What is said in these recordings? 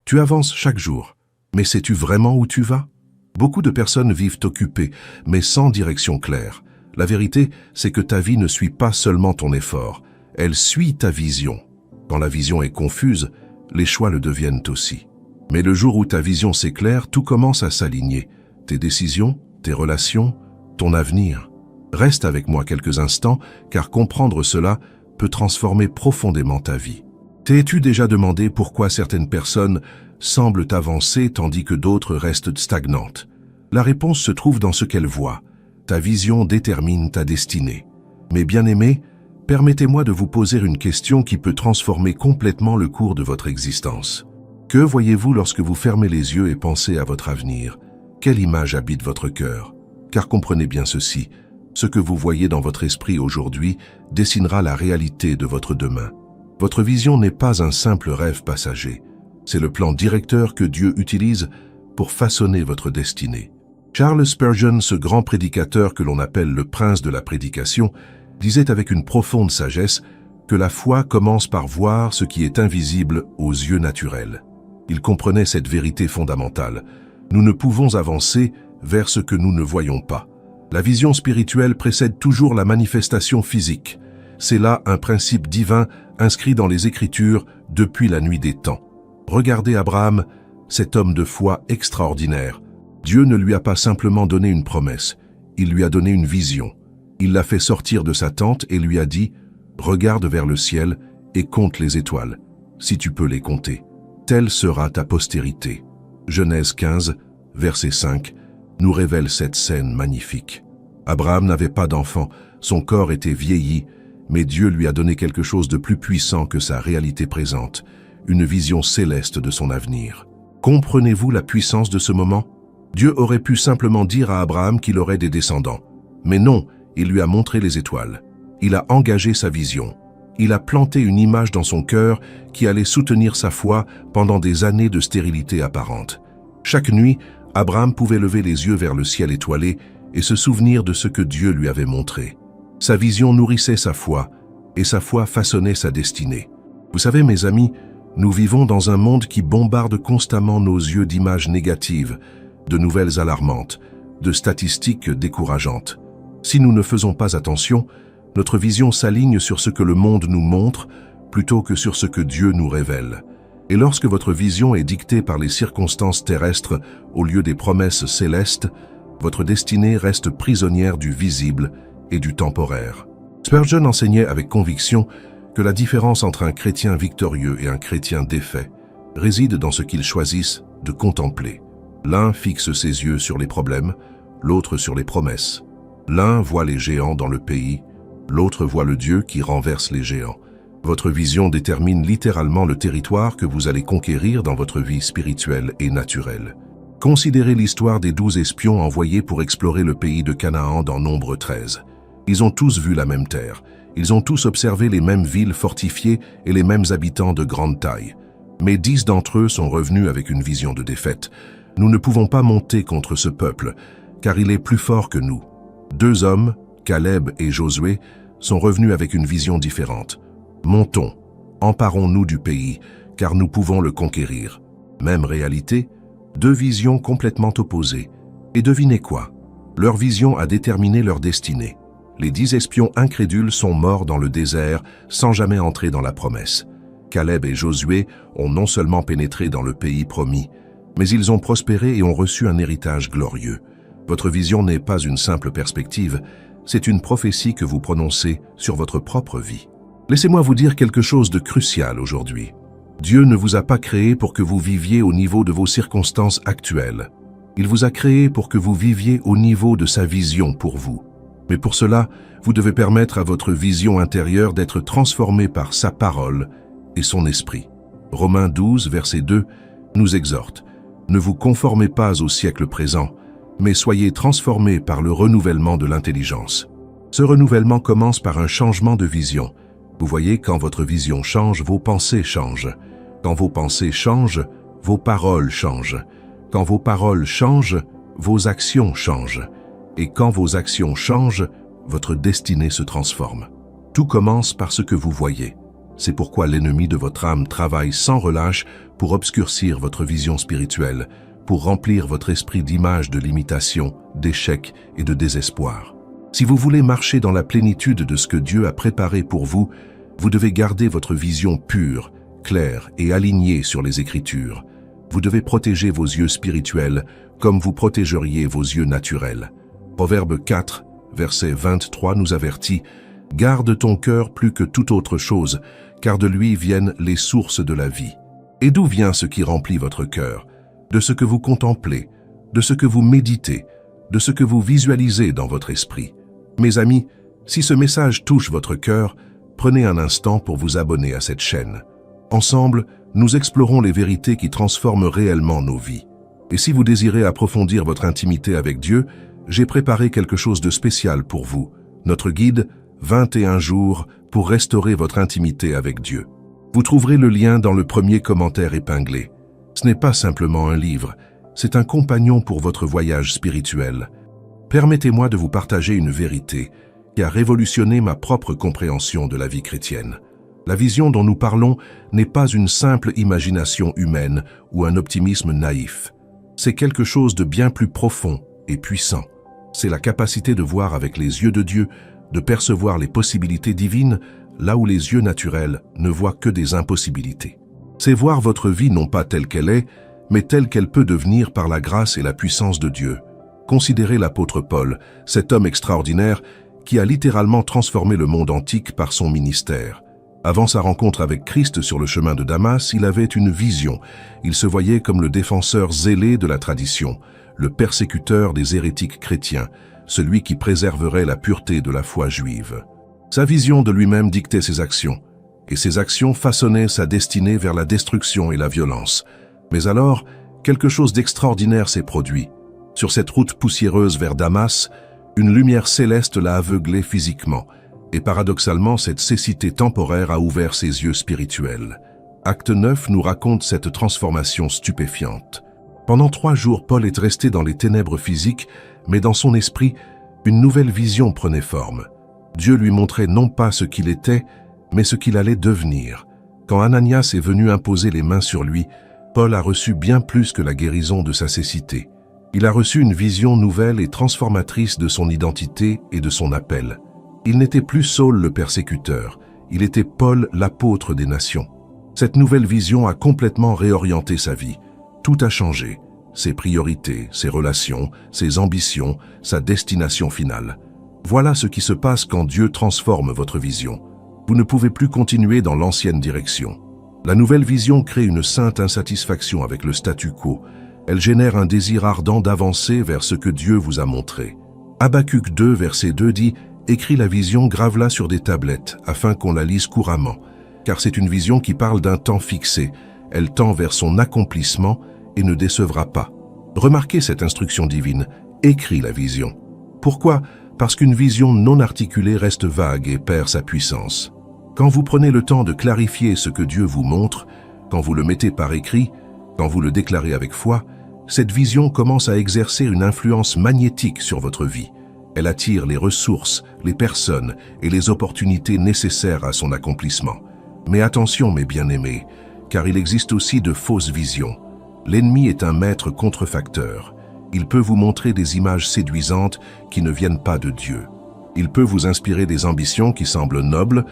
Tu avances chaque jour. Mais sais-tu vraiment où tu vas? Beaucoup de personnes vivent occupées, mais sans direction claire. La vérité, c'est que ta vie ne suit pas seulement ton effort, elle suit ta vision. Quand la vision est confuse, les choix le deviennent aussi. Mais le jour où ta vision s'éclaire, tout commence à s'aligner. Tes décisions, tes relations, ton avenir. Reste avec moi quelques instants, car comprendre cela peut transformer profondément ta vie. T'es-tu déjà demandé pourquoi certaines personnes semblent avancer tandis que d'autres restent stagnantes? La réponse se trouve dans ce qu'elles voient. Ta vision détermine ta destinée. Mes bien-aimés, permettez-moi de vous poser une question qui peut transformer complètement le cours de votre existence. Que voyez-vous lorsque vous fermez les yeux et pensez à votre avenir? Quelle image habite votre cœur? Car comprenez bien ceci, ce que vous voyez dans votre esprit aujourd'hui dessinera la réalité de votre demain. Votre vision n'est pas un simple rêve passager. C'est le plan directeur que Dieu utilise pour façonner votre destinée. Charles Spurgeon, ce grand prédicateur que l'on appelle le prince de la prédication, disait avec une profonde sagesse que la foi commence par voir ce qui est invisible aux yeux naturels. Il comprenait cette vérité fondamentale. Nous ne pouvons avancer vers ce que nous ne voyons pas. La vision spirituelle précède toujours la manifestation physique. C'est là un principe divin inscrit dans les Écritures depuis la nuit des temps. Regardez Abraham, cet homme de foi extraordinaire. Dieu ne lui a pas simplement donné une promesse, il lui a donné une vision. Il l'a fait sortir de sa tente et lui a dit « Regarde vers le ciel et compte les étoiles, si tu peux les compter. Telle sera ta postérité. » Genèse 15, verset 5, nous révèle cette scène magnifique. Abraham n'avait pas d'enfant, son corps était vieilli, mais Dieu lui a donné quelque chose de plus puissant que sa réalité présente, une vision céleste de son avenir. Comprenez-vous la puissance de ce moment? Dieu aurait pu simplement dire à Abraham qu'il aurait des descendants. Mais non, il lui a montré les étoiles. Il a engagé sa vision. Il a planté une image dans son cœur qui allait soutenir sa foi pendant des années de stérilité apparente. Chaque nuit, Abraham pouvait lever les yeux vers le ciel étoilé et se souvenir de ce que Dieu lui avait montré. Sa vision nourrissait sa foi, et sa foi façonnait sa destinée. Vous savez, mes amis, nous vivons dans un monde qui bombarde constamment nos yeux d'images négatives, de nouvelles alarmantes, de statistiques décourageantes. Si nous ne faisons pas attention, notre vision s'aligne sur ce que le monde nous montre plutôt que sur ce que Dieu nous révèle. Et lorsque votre vision est dictée par les circonstances terrestres au lieu des promesses célestes, votre destinée reste prisonnière du visible et du temporaire. Spurgeon enseignait avec conviction que la différence entre un chrétien victorieux et un chrétien défait réside dans ce qu'ils choisissent de contempler. L'un fixe ses yeux sur les problèmes, l'autre sur les promesses. L'un voit les géants dans le pays, l'autre voit le Dieu qui renverse les géants. Votre vision détermine littéralement le territoire que vous allez conquérir dans votre vie spirituelle et naturelle. Considérez l'histoire des 12 espions envoyés pour explorer le pays de Canaan dans Nombre 13. Ils ont tous vu la même terre. Ils ont tous observé les mêmes villes fortifiées et les mêmes habitants de grande taille. Mais 10 d'entre eux sont revenus avec une vision de défaite. Nous ne pouvons pas monter contre ce peuple, car il est plus fort que nous. 2 hommes, Caleb et Josué, sont revenus avec une vision différente. Montons, emparons-nous du pays, car nous pouvons le conquérir. Même réalité, 2 visions complètement opposées. Et devinez quoi? Leur vision a déterminé leur destinée. Les 10 espions incrédules sont morts dans le désert sans jamais entrer dans la promesse. Caleb et Josué ont non seulement pénétré dans le pays promis, mais ils ont prospéré et ont reçu un héritage glorieux. Votre vision n'est pas une simple perspective, c'est une prophétie que vous prononcez sur votre propre vie. Laissez-moi vous dire quelque chose de crucial aujourd'hui. Dieu ne vous a pas créé pour que vous viviez au niveau de vos circonstances actuelles. Il vous a créé pour que vous viviez au niveau de sa vision pour vous. Mais pour cela, vous devez permettre à votre vision intérieure d'être transformée par sa parole et son esprit. Romains 12, verset 2, nous exhorte. Ne vous conformez pas au siècle présent, mais soyez transformés par le renouvellement de l'intelligence. Ce renouvellement commence par un changement de vision. Vous voyez, quand votre vision change, vos pensées changent. Quand vos pensées changent, vos paroles changent. Quand vos paroles changent, vos actions changent. Et quand vos actions changent, votre destinée se transforme. Tout commence par ce que vous voyez. C'est pourquoi l'ennemi de votre âme travaille sans relâche pour obscurcir votre vision spirituelle, pour remplir votre esprit d'images de limitation, d'échec et de désespoir. Si vous voulez marcher dans la plénitude de ce que Dieu a préparé pour vous, vous devez garder votre vision pure, claire et alignée sur les Écritures. Vous devez protéger vos yeux spirituels comme vous protégeriez vos yeux naturels. Proverbe 4, verset 23 nous avertit « Garde ton cœur plus que toute autre chose, car de lui viennent les sources de la vie. » Et d'où vient ce qui remplit votre cœur? De ce que vous contemplez, de ce que vous méditez, de ce que vous visualisez dans votre esprit. Mes amis, si ce message touche votre cœur, prenez un instant pour vous abonner à cette chaîne. Ensemble, nous explorons les vérités qui transforment réellement nos vies. Et si vous désirez approfondir votre intimité avec Dieu, j'ai préparé quelque chose de spécial pour vous. Notre guide, 21 jours pour restaurer votre intimité avec Dieu. Vous trouverez le lien dans le premier commentaire épinglé. Ce n'est pas simplement un livre, c'est un compagnon pour votre voyage spirituel. Permettez-moi de vous partager une vérité qui a révolutionné ma propre compréhension de la vie chrétienne. La vision dont nous parlons n'est pas une simple imagination humaine ou un optimisme naïf. C'est quelque chose de bien plus profond et puissant. C'est la capacité de voir avec les yeux de Dieu, de percevoir les possibilités divines là où les yeux naturels ne voient que des impossibilités. C'est voir votre vie non pas telle qu'elle est, mais telle qu'elle peut devenir par la grâce et la puissance de Dieu. Considérez l'apôtre Paul, cet homme extraordinaire qui a littéralement transformé le monde antique par son ministère. Avant sa rencontre avec Christ sur le chemin de Damas, il avait une vision. Il se voyait comme le défenseur zélé de la tradition, le persécuteur des hérétiques chrétiens, celui qui préserverait la pureté de la foi juive. Sa vision de lui-même dictait ses actions, et ses actions façonnaient sa destinée vers la destruction et la violence. Mais alors, quelque chose d'extraordinaire s'est produit. Sur cette route poussiéreuse vers Damas, une lumière céleste l'a aveuglé physiquement, et paradoxalement, cette cécité temporaire a ouvert ses yeux spirituels. Acte 9 nous raconte cette transformation stupéfiante. Pendant 3 jours, Paul est resté dans les ténèbres physiques, mais dans son esprit, une nouvelle vision prenait forme. Dieu lui montrait non pas ce qu'il était, mais ce qu'il allait devenir. Quand Ananias est venu imposer les mains sur lui, Paul a reçu bien plus que la guérison de sa cécité. Il a reçu une vision nouvelle et transformatrice de son identité et de son appel. Il n'était plus Saul le persécuteur, il était Paul l'apôtre des nations. Cette nouvelle vision a complètement réorienté sa vie. Tout a changé, ses priorités, ses relations, ses ambitions, sa destination finale. Voilà ce qui se passe quand Dieu transforme votre vision. Vous ne pouvez plus continuer dans l'ancienne direction. La nouvelle vision crée une sainte insatisfaction avec le statu quo. Elle génère un désir ardent d'avancer vers ce que Dieu vous a montré. Habacuc 2, verset 2 dit « Écris la vision, grave-la sur des tablettes, afin qu'on la lise couramment. » Car c'est une vision qui parle d'un temps fixé. Elle tend vers son accomplissement et ne décevra pas. Remarquez cette instruction divine. Écris la vision. Pourquoi ? Parce qu'une vision non articulée reste vague et perd sa puissance. Quand vous prenez le temps de clarifier ce que Dieu vous montre, quand vous le mettez par écrit, quand vous le déclarez avec foi, cette vision commence à exercer une influence magnétique sur votre vie. Elle attire les ressources, les personnes et les opportunités nécessaires à son accomplissement. Mais attention, mes bien-aimés, car il existe aussi de fausses visions. L'ennemi est un maître contrefacteur. Il peut vous montrer des images séduisantes qui ne viennent pas de Dieu. Il peut vous inspirer des ambitions qui semblent nobles,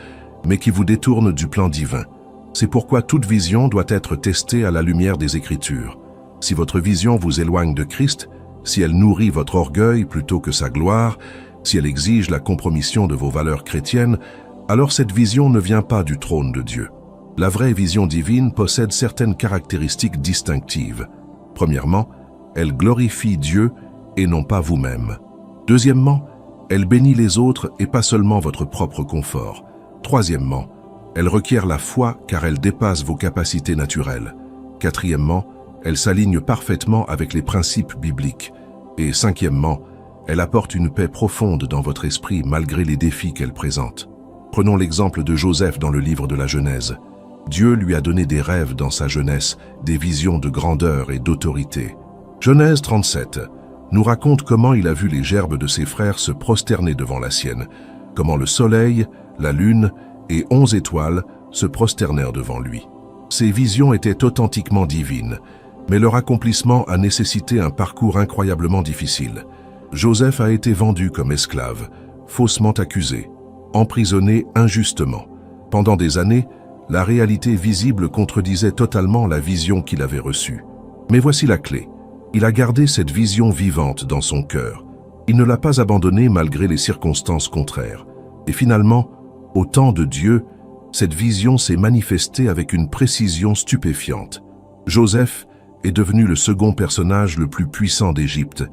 mais qui vous détournent du plan divin. C'est pourquoi toute vision doit être testée à la lumière des Écritures. Si votre vision vous éloigne de Christ, si elle nourrit votre orgueil plutôt que sa gloire, si elle exige la compromission de vos valeurs chrétiennes, alors cette vision ne vient pas du trône de Dieu. La vraie vision divine possède certaines caractéristiques distinctives. Premièrement, elle glorifie Dieu et non pas vous-même. Deuxièmement, elle bénit les autres et pas seulement votre propre confort. Troisièmement, elle requiert la foi car elle dépasse vos capacités naturelles. Quatrièmement, elle s'aligne parfaitement avec les principes bibliques. Et cinquièmement, elle apporte une paix profonde dans votre esprit malgré les défis qu'elle présente. Prenons l'exemple de Joseph dans le livre de la Genèse. Dieu lui a donné des rêves dans sa jeunesse, des visions de grandeur et d'autorité. Genèse 37 nous raconte comment il a vu les gerbes de ses frères se prosterner devant la sienne, comment le soleil, la lune et 11 étoiles se prosternèrent devant lui. Ces visions étaient authentiquement divines, mais leur accomplissement a nécessité un parcours incroyablement difficile. Joseph a été vendu comme esclave, faussement accusé, emprisonné injustement. Pendant des années, la réalité visible contredisait totalement la vision qu'il avait reçue. Mais voici la clé. Il a gardé cette vision vivante dans son cœur. Il ne l'a pas abandonnée malgré les circonstances contraires. Et finalement, au temps de Dieu, cette vision s'est manifestée avec une précision stupéfiante. Joseph est devenu le second personnage le plus puissant d'Égypte,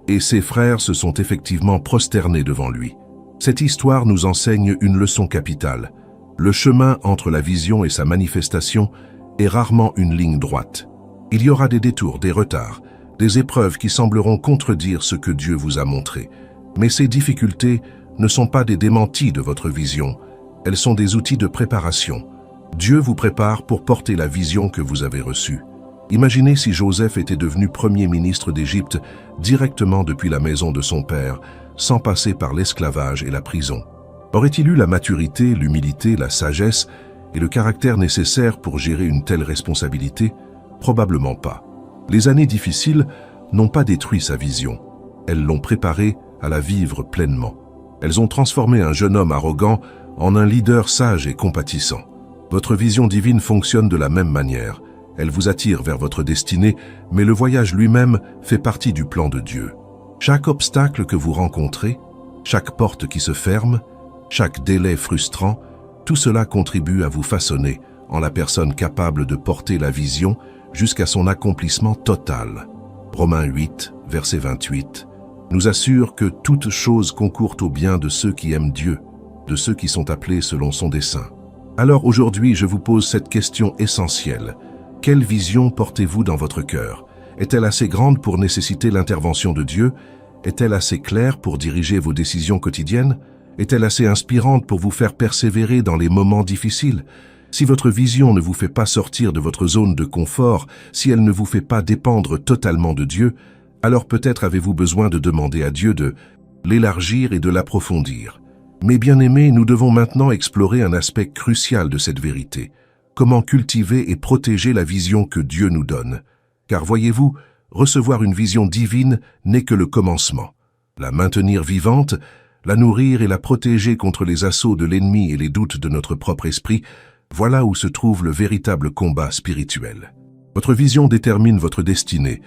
et ses frères se sont effectivement prosternés devant lui. Cette histoire nous enseigne une leçon capitale. Le chemin entre la vision et sa manifestation est rarement une ligne droite. Il y aura des détours, des retards, des épreuves qui sembleront contredire ce que Dieu vous a montré. Mais ces difficultés ne sont pas des démentis de votre vision, elles sont des outils de préparation. Dieu vous prépare pour porter la vision que vous avez reçue. Imaginez si Joseph était devenu premier ministre d'Égypte directement depuis la maison de son père, sans passer par l'esclavage et la prison. Aurait-il eu la maturité, l'humilité, la sagesse et le caractère nécessaire pour gérer une telle responsabilité? Probablement pas. Les années difficiles n'ont pas détruit sa vision. Elles l'ont préparé à la vivre pleinement. Elles ont transformé un jeune homme arrogant en un leader sage et compatissant. Votre vision divine fonctionne de la même manière. Elle vous attire vers votre destinée, mais le voyage lui-même fait partie du plan de Dieu. Chaque obstacle que vous rencontrez, chaque porte qui se ferme, chaque délai frustrant, tout cela contribue à vous façonner en la personne capable de porter la vision jusqu'à son accomplissement total. Romains 8, verset 28, nous assure que toute chose concourt au bien de ceux qui aiment Dieu, de ceux qui sont appelés selon son dessein. Alors aujourd'hui, je vous pose cette question essentielle. Quelle vision portez-vous dans votre cœur? Est-elle assez grande pour nécessiter l'intervention de Dieu? Est-elle assez claire pour diriger vos décisions quotidiennes? Est-elle assez inspirante pour vous faire persévérer dans les moments difficiles? Si votre vision ne vous fait pas sortir de votre zone de confort, si elle ne vous fait pas dépendre totalement de Dieu, alors peut-être avez-vous besoin de demander à Dieu de l'élargir et de l'approfondir. Mes bien-aimés, nous devons maintenant explorer un aspect crucial de cette vérité. Comment cultiver et protéger la vision que Dieu nous donne? Car voyez-vous, recevoir une vision divine n'est que le commencement. La maintenir vivante, la nourrir et la protéger contre les assauts de l'ennemi et les doutes de notre propre esprit, voilà où se trouve le véritable combat spirituel. Votre vision détermine votre destinée,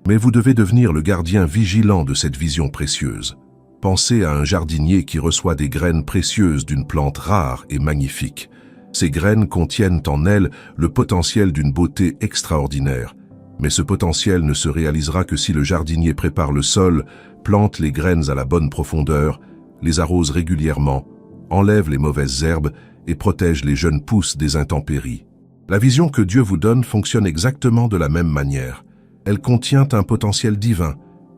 mais vous devez devenir le gardien vigilant de cette vision précieuse. Pensez à un jardinier qui reçoit des graines précieuses d'une plante rare et magnifique. Ces graines contiennent en elles le potentiel d'une beauté extraordinaire. Mais ce potentiel ne se réalisera que si le jardinier prépare le sol, plante les graines à la bonne profondeur, les arrose régulièrement, enlève les mauvaises herbes et protège les jeunes pousses des intempéries. La vision que Dieu vous donne fonctionne exactement de la même manière. Elle contient un potentiel divin,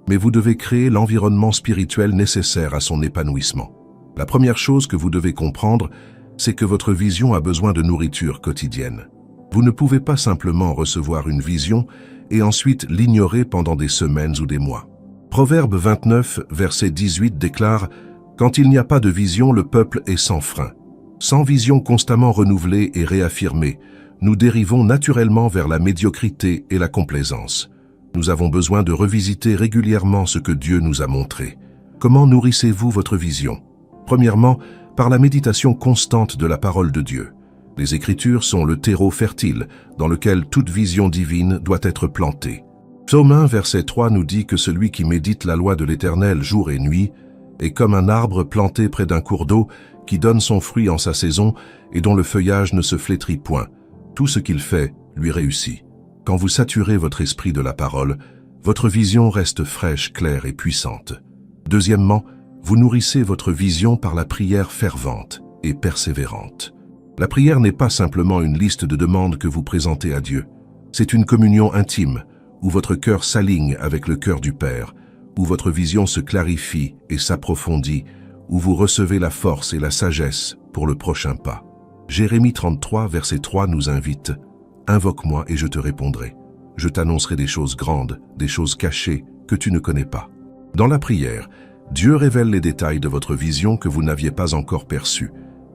mais vous devez créer l'environnement spirituel nécessaire à son épanouissement. La première chose que vous devez comprendre, c'est que votre vision a besoin de nourriture quotidienne. Vous ne pouvez pas simplement recevoir une vision et ensuite l'ignorer pendant des semaines ou des mois. Proverbe 29, verset 18 déclare « Quand il n'y a pas de vision, le peuple est sans frein. Sans vision constamment renouvelée et réaffirmée, nous dérivons naturellement vers la médiocrité et la complaisance. Nous avons besoin de revisiter régulièrement ce que Dieu nous a montré. Comment nourrissez-vous votre vision? Premièrement, par la méditation constante de la parole de Dieu. Les Écritures sont le terreau fertile dans lequel toute vision divine doit être plantée. Psaume 1, verset 3 nous dit que celui qui médite la loi de l'Éternel jour et nuit est comme un arbre planté près d'un cours d'eau qui donne son fruit en sa saison et dont le feuillage ne se flétrit point. Tout ce qu'il fait lui réussit. Quand vous saturez votre esprit de la parole, votre vision reste fraîche, claire et puissante. Deuxièmement, vous nourrissez votre vision par la prière fervente et persévérante. La prière n'est pas simplement une liste de demandes que vous présentez à Dieu. C'est une communion intime, où votre cœur s'aligne avec le cœur du Père, où votre vision se clarifie et s'approfondit, où vous recevez la force et la sagesse pour le prochain pas. Jérémie 33, verset 3 nous invite « Invoque-moi et je te répondrai. Je t'annoncerai des choses grandes, des choses cachées que tu ne connais pas. » Dans la prière, Dieu révèle les détails de votre vision que vous n'aviez pas encore perçus,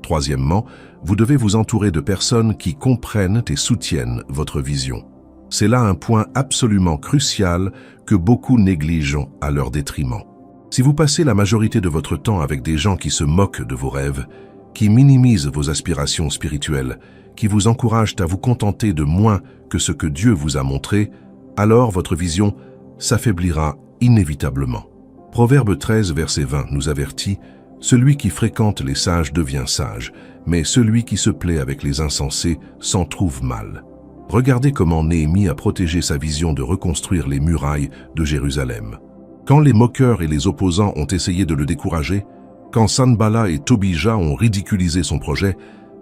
Troisièmement, vous devez vous entourer de personnes qui comprennent et soutiennent votre vision. C'est là un point absolument crucial que beaucoup négligent à leur détriment. Si vous passez la majorité de votre temps avec des gens qui se moquent de vos rêves, qui minimisent vos aspirations spirituelles, qui vous encouragent à vous contenter de moins que ce que Dieu vous a montré, alors votre vision s'affaiblira inévitablement. Proverbe 13, verset 20 nous avertit « Celui qui fréquente les sages devient sage, mais celui qui se plaît avec les insensés s'en trouve mal. » Regardez comment Néhémie a protégé sa vision de reconstruire les murailles de Jérusalem. Quand les moqueurs et les opposants ont essayé de le décourager, quand Sanballat et Tobija ont ridiculisé son projet,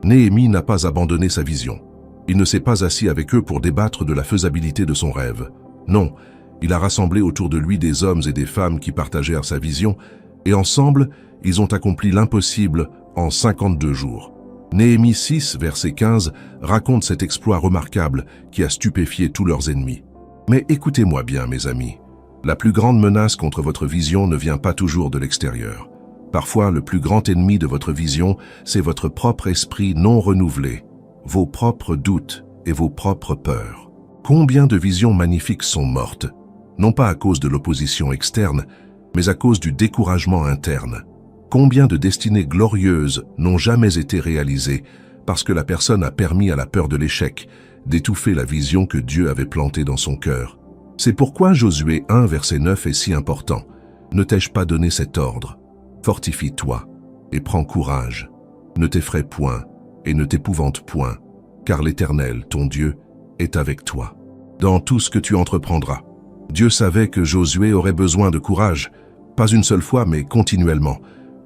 Néhémie n'a pas abandonné sa vision. Il ne s'est pas assis avec eux pour débattre de la faisabilité de son rêve. Non, il a rassemblé autour de lui des hommes et des femmes qui partagèrent sa vision, et ensemble, ils ont accompli l'impossible en 52 jours. Néhémie 6, verset 15, raconte cet exploit remarquable qui a stupéfié tous leurs ennemis. Mais écoutez-moi bien, mes amis. La plus grande menace contre votre vision ne vient pas toujours de l'extérieur. Parfois, le plus grand ennemi de votre vision, c'est votre propre esprit non renouvelé, vos propres doutes et vos propres peurs. Combien de visions magnifiques sont mortes, non pas à cause de l'opposition externe, mais à cause du découragement interne? Combien de destinées glorieuses n'ont jamais été réalisées parce que la personne a permis à la peur de l'échec d'étouffer la vision que Dieu avait plantée dans son cœur? C'est pourquoi Josué 1, verset 9 est si important. Ne t'ai-je pas donné cet ordre? Fortifie-toi et prends courage. Ne t'effraie point et ne t'épouvante point, car l'Éternel, ton Dieu, est avec toi dans tout ce que tu entreprendras. Dieu savait que Josué aurait besoin de courage, pas une seule fois, mais continuellement.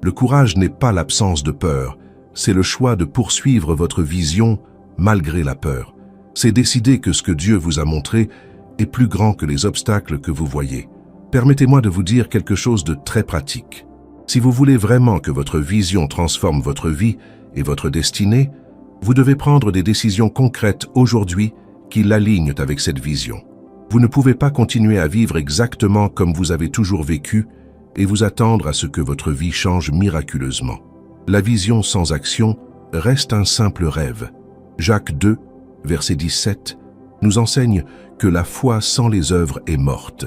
Le courage n'est pas l'absence de peur, c'est le choix de poursuivre votre vision malgré la peur. C'est décider que ce que Dieu vous a montré est plus grand que les obstacles que vous voyez. Permettez-moi de vous dire quelque chose de très pratique. Si vous voulez vraiment que votre vision transforme votre vie et votre destinée, vous devez prendre des décisions concrètes aujourd'hui qui l'alignent avec cette vision. Vous ne pouvez pas continuer à vivre exactement comme vous avez toujours vécu et vous attendre à ce que votre vie change miraculeusement. La vision sans action reste un simple rêve. Jacques 2, verset 17, nous enseigne que la foi sans les œuvres est morte.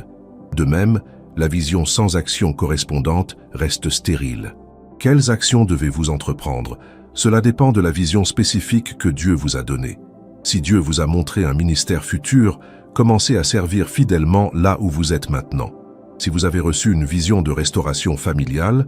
De même, la vision sans action correspondante reste stérile. Quelles actions devez-vous entreprendre? Cela dépend de la vision spécifique que Dieu vous a donnée. Si Dieu vous a montré un ministère futur, commencez à servir fidèlement là où vous êtes maintenant. Si vous avez reçu une vision de restauration familiale,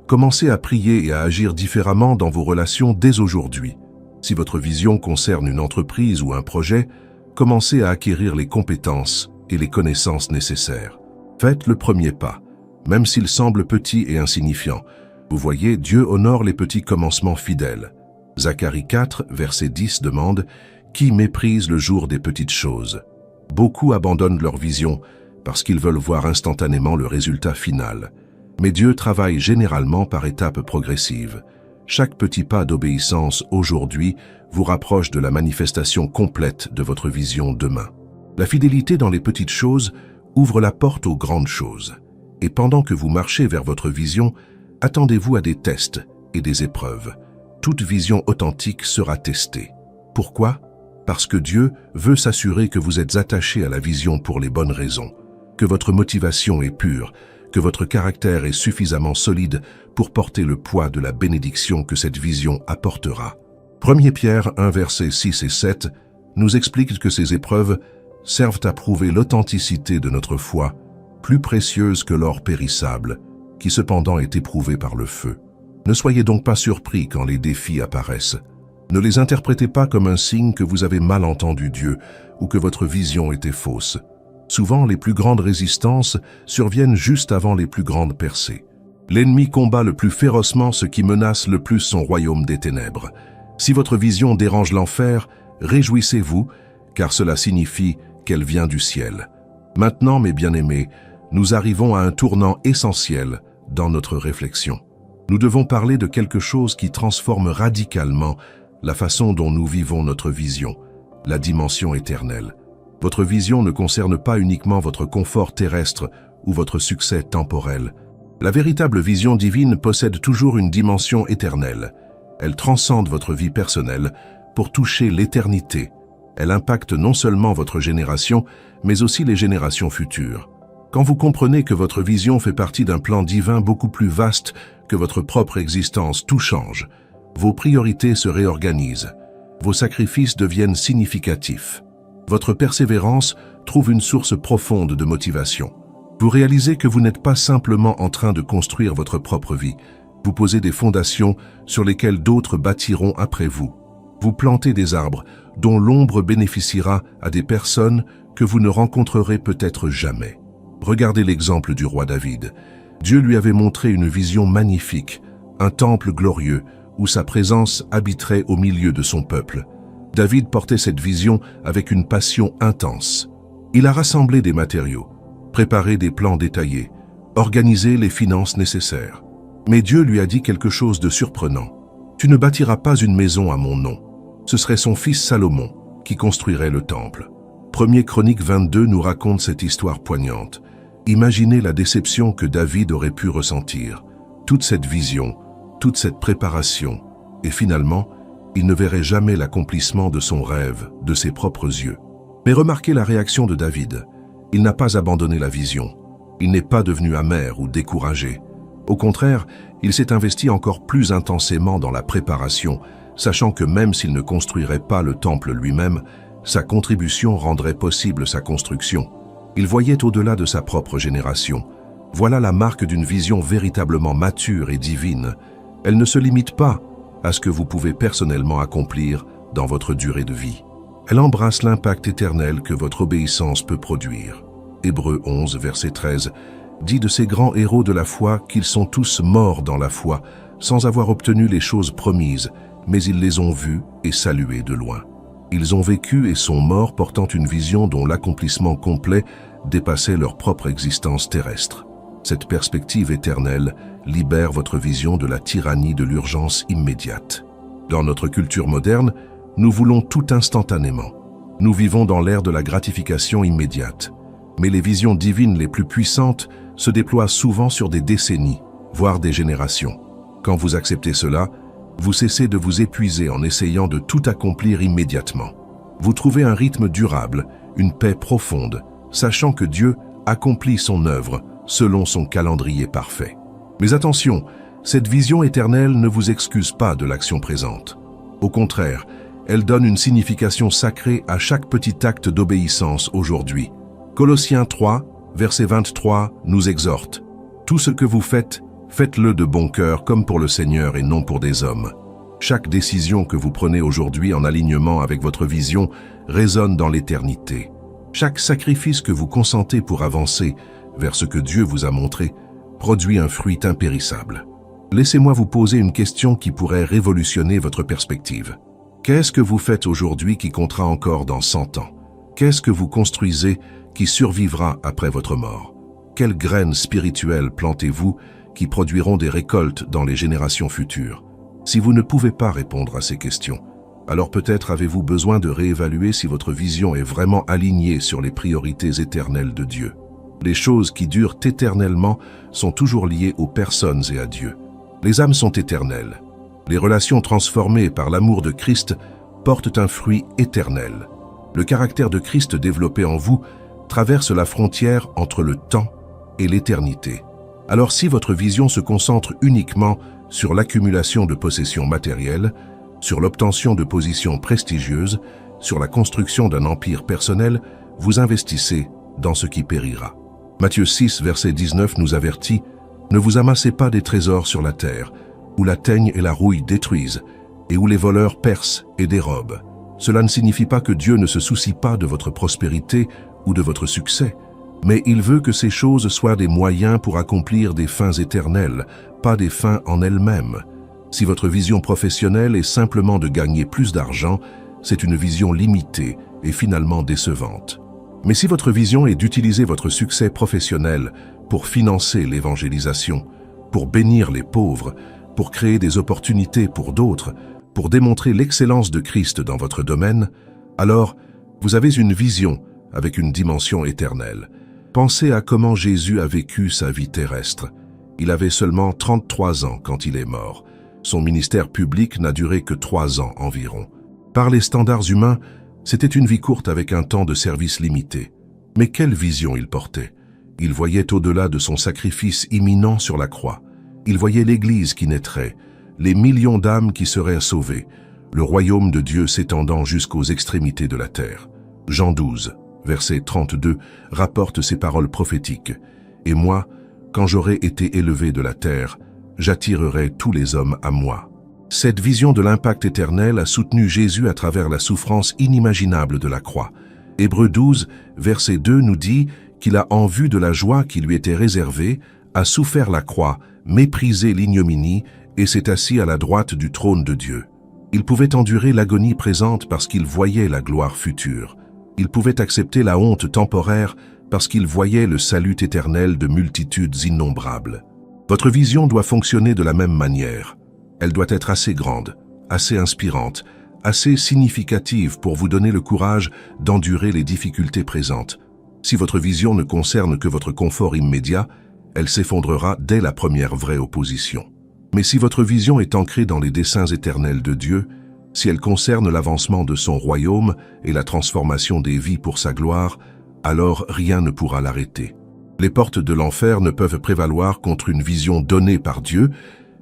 commencez à prier et à agir différemment dans vos relations dès aujourd'hui. Si votre vision concerne une entreprise ou un projet, commencez à acquérir les compétences et les connaissances nécessaires. Faites le premier pas, même s'il semble petit et insignifiant. Vous voyez, Dieu honore les petits commencements fidèles. Zacharie 4, verset 10 demande « Qui méprise le jour des petites choses ?» Beaucoup abandonnent leur vision parce qu'ils veulent voir instantanément le résultat final. Mais Dieu travaille généralement par étapes progressives. Chaque petit pas d'obéissance aujourd'hui vous rapproche de la manifestation complète de votre vision demain. La fidélité dans les petites choses ouvre la porte aux grandes choses. Et pendant que vous marchez vers votre vision, attendez-vous à des tests et des épreuves. Toute vision authentique sera testée. Pourquoi? Parce que Dieu veut s'assurer que vous êtes attaché à la vision pour les bonnes raisons, que votre motivation est pure, que votre caractère est suffisamment solide pour porter le poids de la bénédiction que cette vision apportera. 1 Pierre 1, versets 6 et 7 nous explique que ces épreuves servent à prouver l'authenticité de notre foi, plus précieuse que l'or périssable, qui cependant est éprouvé par le feu. Ne soyez donc pas surpris quand les défis apparaissent. Ne les interprétez pas comme un signe que vous avez mal entendu Dieu ou que votre vision était fausse. Souvent, les plus grandes résistances surviennent juste avant les plus grandes percées. L'ennemi combat le plus férocement ce qui menace le plus son royaume des ténèbres. Si votre vision dérange l'enfer, réjouissez-vous, car cela signifie qu'elle vient du ciel. Maintenant, mes bien-aimés, nous arrivons à un tournant essentiel dans notre réflexion. Nous devons parler de quelque chose qui transforme radicalement la façon dont nous vivons notre vision, la dimension éternelle. Votre vision ne concerne pas uniquement votre confort terrestre ou votre succès temporel. La véritable vision divine possède toujours une dimension éternelle. Elle transcende votre vie personnelle pour toucher l'éternité. Elle impacte non seulement votre génération, mais aussi les générations futures. Quand vous comprenez que votre vision fait partie d'un plan divin beaucoup plus vaste que votre propre existence, tout change. Vos priorités se réorganisent. Vos sacrifices deviennent significatifs. Votre persévérance trouve une source profonde de motivation. Vous réalisez que vous n'êtes pas simplement en train de construire votre propre vie. Vous posez des fondations sur lesquelles d'autres bâtiront après vous. Vous plantez des arbres dont l'ombre bénéficiera à des personnes que vous ne rencontrerez peut-être jamais. Regardez l'exemple du roi David. Dieu lui avait montré une vision magnifique, un temple glorieux où sa présence habiterait au milieu de son peuple. David portait cette vision avec une passion intense. Il a rassemblé des matériaux, préparé des plans détaillés, organisé les finances nécessaires. Mais Dieu lui a dit quelque chose de surprenant. « Tu ne bâtiras pas une maison à mon nom. » Ce serait son fils Salomon qui construirait le temple. 1er Chroniques 22 nous raconte cette histoire poignante. Imaginez la déception que David aurait pu ressentir. Toute cette vision, toute cette préparation, et finalement, il ne verrait jamais l'accomplissement de son rêve, de ses propres yeux. Mais remarquez la réaction de David. Il n'a pas abandonné la vision. Il n'est pas devenu amer ou découragé. Au contraire, il s'est investi encore plus intensément dans la préparation, sachant que même s'il ne construirait pas le temple lui-même, sa contribution rendrait possible sa construction. Il voyait au-delà de sa propre génération. Voilà la marque d'une vision véritablement mature et divine. Elle ne se limite pas à ce que vous pouvez personnellement accomplir dans votre durée de vie. Elle embrasse l'impact éternel que votre obéissance peut produire. Hébreux 11, verset 13, dit de ces grands héros de la foi qu'ils sont tous morts dans la foi, sans avoir obtenu les choses promises, mais ils les ont vus et salués de loin. Ils ont vécu et sont morts portant une vision dont l'accomplissement complet dépassait leur propre existence terrestre. Cette perspective éternelle libère votre vision de la tyrannie de l'urgence immédiate. Dans notre culture moderne, nous voulons tout instantanément. Nous vivons dans l'ère de la gratification immédiate. Mais les visions divines les plus puissantes se déploient souvent sur des décennies, voire des générations. Quand vous acceptez cela, vous cessez de vous épuiser en essayant de tout accomplir immédiatement. Vous trouvez un rythme durable, une paix profonde, sachant que Dieu accomplit son œuvre selon son calendrier parfait. Mais attention, cette vision éternelle ne vous excuse pas de l'action présente. Au contraire, elle donne une signification sacrée à chaque petit acte d'obéissance aujourd'hui. Colossiens 3, verset 23, nous exhorte. « Tout ce que vous faites, faites-le de bon cœur comme pour le Seigneur et non pour des hommes. » Chaque décision que vous prenez aujourd'hui en alignement avec votre vision résonne dans l'éternité. Chaque sacrifice que vous consentez pour avancer vers ce que Dieu vous a montré produit un fruit impérissable. Laissez-moi vous poser une question qui pourrait révolutionner votre perspective. Qu'est-ce que vous faites aujourd'hui qui comptera encore dans 100 ans? Qu'est-ce que vous construisez qui survivra après votre mort? Quelles graines spirituelles plantez-vous qui produiront des récoltes dans les générations futures? Si vous ne pouvez pas répondre à ces questions, alors peut-être avez-vous besoin de réévaluer si votre vision est vraiment alignée sur les priorités éternelles de Dieu. Les choses qui durent éternellement sont toujours liées aux personnes et à Dieu. Les âmes sont éternelles. Les relations transformées par l'amour de Christ portent un fruit éternel. Le caractère de Christ développé en vous traverse la frontière entre le temps et l'éternité. Alors si votre vision se concentre uniquement sur l'accumulation de possessions matérielles, sur l'obtention de positions prestigieuses, sur la construction d'un empire personnel, vous investissez dans ce qui périra. Matthieu 6, verset 19 nous avertit « Ne vous amassez pas des trésors sur la terre, où la teigne et la rouille détruisent, et où les voleurs percent et dérobent. » Cela ne signifie pas que Dieu ne se soucie pas de votre prospérité ou de votre succès, mais il veut que ces choses soient des moyens pour accomplir des fins éternelles, pas des fins en elles-mêmes. Si votre vision professionnelle est simplement de gagner plus d'argent, c'est une vision limitée et finalement décevante. Mais si votre vision est d'utiliser votre succès professionnel pour financer l'évangélisation, pour bénir les pauvres, pour créer des opportunités pour d'autres, pour démontrer l'excellence de Christ dans votre domaine, alors vous avez une vision avec une dimension éternelle. Pensez à comment Jésus a vécu sa vie terrestre. Il avait seulement 33 ans quand il est mort. Son ministère public n'a duré que 3 ans environ. Par les standards humains, c'était une vie courte avec un temps de service limité. Mais quelle vision il portait! Il voyait au-delà de son sacrifice imminent sur la croix. Il voyait l'Église qui naîtrait, les millions d'âmes qui seraient sauvées, le royaume de Dieu s'étendant jusqu'aux extrémités de la terre. Jean 12, verset 32, rapporte ces paroles prophétiques. « Et moi, quand j'aurai été élevé de la terre, j'attirerai tous les hommes à moi. » Cette vision de l'impact éternel a soutenu Jésus à travers la souffrance inimaginable de la croix. Hébreux 12, verset 2 nous dit qu'il a, en vue de la joie qui lui était réservée, a souffert la croix, méprisé l'ignominie et s'est assis à la droite du trône de Dieu. Il pouvait endurer l'agonie présente parce qu'il voyait la gloire future. Il pouvait accepter la honte temporaire parce qu'il voyait le salut éternel de multitudes innombrables. Votre vision doit fonctionner de la même manière. Elle doit être assez grande, assez inspirante, assez significative pour vous donner le courage d'endurer les difficultés présentes. Si votre vision ne concerne que votre confort immédiat, elle s'effondrera dès la première vraie opposition. Mais si votre vision est ancrée dans les desseins éternels de Dieu, si elle concerne l'avancement de son royaume et la transformation des vies pour sa gloire, alors rien ne pourra l'arrêter. Les portes de l'enfer ne peuvent prévaloir contre une vision donnée par Dieu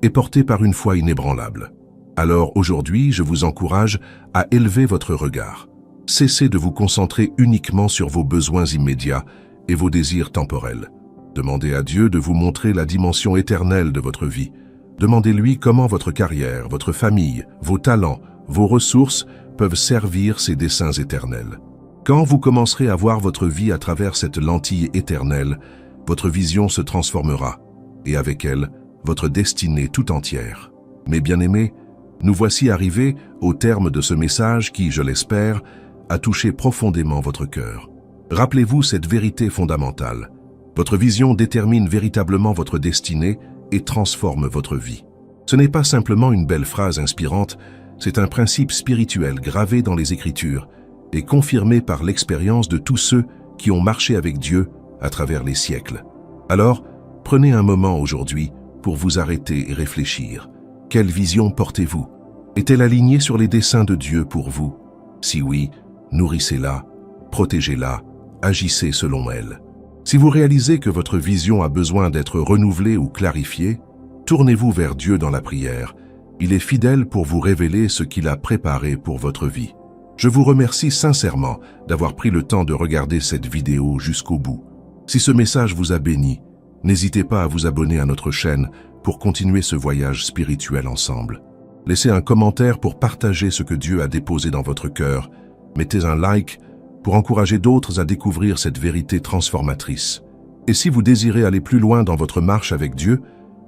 et portée par une foi inébranlable. Alors aujourd'hui, je vous encourage à élever votre regard. Cessez de vous concentrer uniquement sur vos besoins immédiats et vos désirs temporels. Demandez à Dieu de vous montrer la dimension éternelle de votre vie. Demandez-lui comment votre carrière, votre famille, vos talents, vos ressources peuvent servir ces desseins éternels. Quand vous commencerez à voir votre vie à travers cette lentille éternelle, votre vision se transformera, et avec elle, votre destinée tout entière. Mes bien-aimés, nous voici arrivés au terme de ce message qui, je l'espère, a touché profondément votre cœur. Rappelez-vous cette vérité fondamentale. Votre vision détermine véritablement votre destinée et transforme votre vie. Ce n'est pas simplement une belle phrase inspirante, c'est un principe spirituel gravé dans les Écritures et confirmé par l'expérience de tous ceux qui ont marché avec Dieu à travers les siècles. Alors, prenez un moment aujourd'hui pour vous arrêter et réfléchir. Quelle vision portez-vous? Est-elle alignée sur les desseins de Dieu pour vous? Si oui, nourrissez-la, protégez-la, agissez selon elle. Si vous réalisez que votre vision a besoin d'être renouvelée ou clarifiée, tournez-vous vers Dieu dans la prière. Il est fidèle pour vous révéler ce qu'il a préparé pour votre vie. Je vous remercie sincèrement d'avoir pris le temps de regarder cette vidéo jusqu'au bout. Si ce message vous a béni, n'hésitez pas à vous abonner à notre chaîne pour continuer ce voyage spirituel ensemble. Laissez un commentaire pour partager ce que Dieu a déposé dans votre cœur. Mettez un like pour encourager d'autres à découvrir cette vérité transformatrice. Et si vous désirez aller plus loin dans votre marche avec Dieu,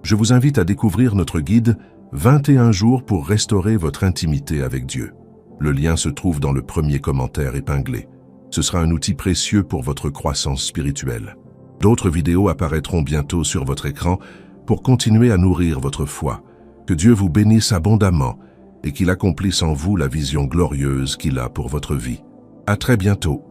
je vous invite à découvrir notre guide « 21 jours pour restaurer votre intimité avec Dieu ». Le lien se trouve dans le premier commentaire épinglé. Ce sera un outil précieux pour votre croissance spirituelle. D'autres vidéos apparaîtront bientôt sur votre écran pour continuer à nourrir votre foi. Que Dieu vous bénisse abondamment et qu'il accomplisse en vous la vision glorieuse qu'il a pour votre vie. À très bientôt.